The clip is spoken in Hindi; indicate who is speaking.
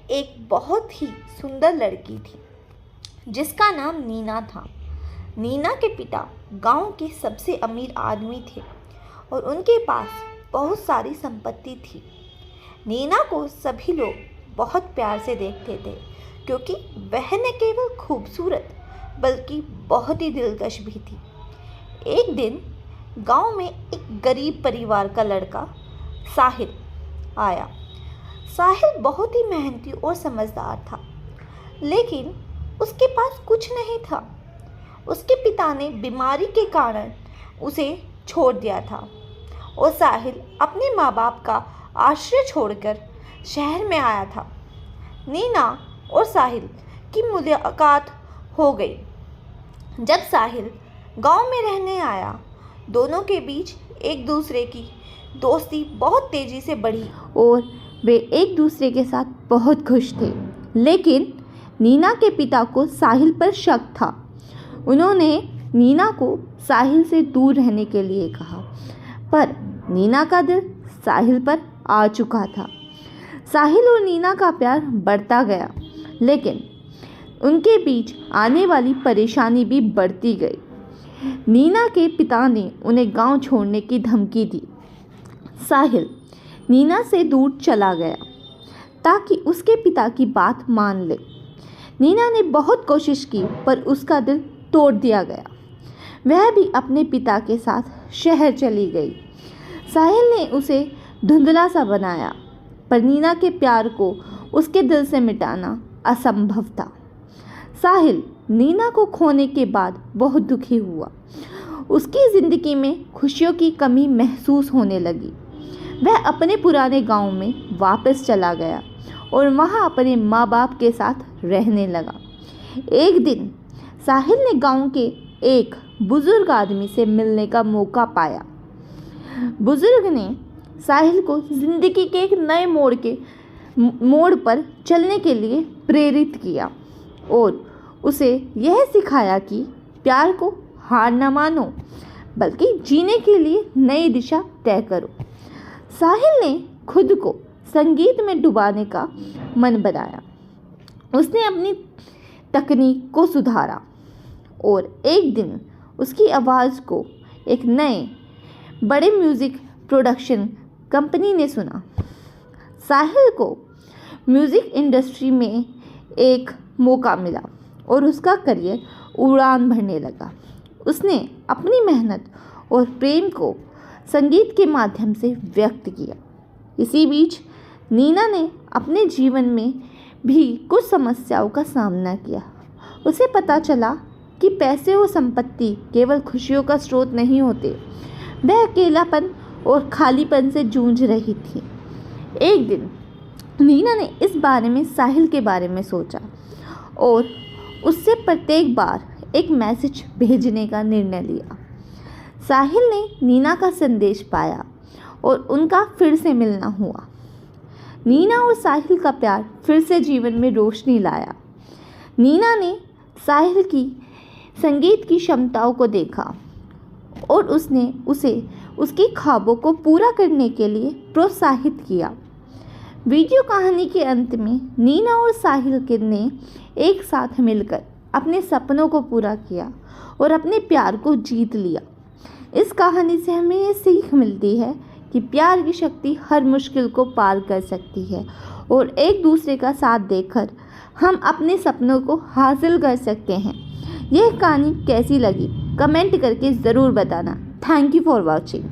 Speaker 1: एक बहुत ही सुंदर लड़की थी जिसका नाम नीना था। नीना के पिता गांव के सबसे अमीर आदमी थे और उनके पास बहुत सारी संपत्ति थी। नीना को सभी लोग बहुत प्यार से देखते थे क्योंकि वह न केवल खूबसूरत बल्कि बहुत ही दिलकश भी थी। एक दिन गांव में एक गरीब परिवार का लड़का साहिल आया। साहिल बहुत ही मेहनती और समझदार था, लेकिन उसके पास कुछ नहीं था। उसके पिता ने बीमारी के कारण उसे छोड़ दिया था और साहिल अपने माँ बाप का आश्रय छोड़कर शहर में आया था। नीना और साहिल की मुलाकात हो गई। जब साहिल गांव में रहने आया, दोनों के बीच एक दूसरे की दोस्ती बहुत तेज़ी से बढ़ी और वे एक दूसरे के साथ बहुत खुश थे। लेकिन नीना के पिता को साहिल पर शक था। उन्होंने नीना को साहिल से दूर रहने के लिए कहा, पर नीना का दिल साहिल पर आ चुका था। साहिल और नीना का प्यार बढ़ता गया, लेकिन उनके बीच आने वाली परेशानी भी बढ़ती गई। नीना के पिता ने उन्हें गांव छोड़ने की धमकी दी। साहिल नीना से दूर चला गया ताकि उसके पिता की बात मान ले। नीना ने बहुत कोशिश की, पर उसका दिल तोड़ दिया गया। वह भी अपने पिता के साथ शहर चली गई। साहिल ने उसे धुंधला सा बनाया, पर नीना के प्यार को उसके दिल से मिटाना असंभव था। साहिल नीना को खोने के बाद बहुत दुखी हुआ। उसकी ज़िंदगी में खुशियों की कमी महसूस होने लगी। वह अपने पुराने गांव में वापस चला गया और वहां अपने माँ बाप के साथ रहने लगा। एक दिन साहिल ने गांव के एक बुज़ुर्ग आदमी से मिलने का मौका पाया। बुज़ुर्ग ने साहिल को ज़िंदगी के एक नए मोड़ पर चलने के लिए प्रेरित किया और उसे यह सिखाया कि प्यार को हार न मानो, बल्कि जीने के लिए नई दिशा तय करो। साहिल ने खुद को संगीत में डुबाने का मन बनाया। उसने अपनी तकनीक को सुधारा और एक दिन उसकी आवाज़ को एक नए बड़े म्यूज़िक प्रोडक्शन कंपनी ने सुना। साहिल को म्यूज़िक इंडस्ट्री में एक मौका मिला और उसका करियर उड़ान भरने लगा। उसने अपनी मेहनत और प्रेम को संगीत के माध्यम से व्यक्त किया। इसी बीच नीना ने अपने जीवन में भी कुछ समस्याओं का सामना किया। उसे पता चला कि पैसे और संपत्ति केवल खुशियों का स्रोत नहीं होते। वह अकेलापन और खालीपन से जूझ रही थी। एक दिन नीना ने इस बारे में साहिल के बारे में सोचा और उससे प्रत्येक बार एक मैसेज भेजने का निर्णय लिया। साहिल ने नीना का संदेश पाया और उनका फिर से मिलना हुआ। नीना और साहिल का प्यार फिर से जीवन में रोशनी लाया। नीना ने साहिल की संगीत की क्षमताओं को देखा और उसने उसे उसके ख्वाबों को पूरा करने के लिए प्रोत्साहित किया। वीडियो कहानी के अंत में नीना और साहिल ने एक साथ मिलकर अपने सपनों को पूरा किया और अपने प्यार को जीत लिया। इस कहानी से हमें ये सीख मिलती है कि प्यार की शक्ति हर मुश्किल को पार कर सकती है और एक दूसरे का साथ देकर हम अपने सपनों को हासिल कर सकते हैं। यह कहानी कैसी लगी कमेंट करके ज़रूर बताना। Thank you for watching.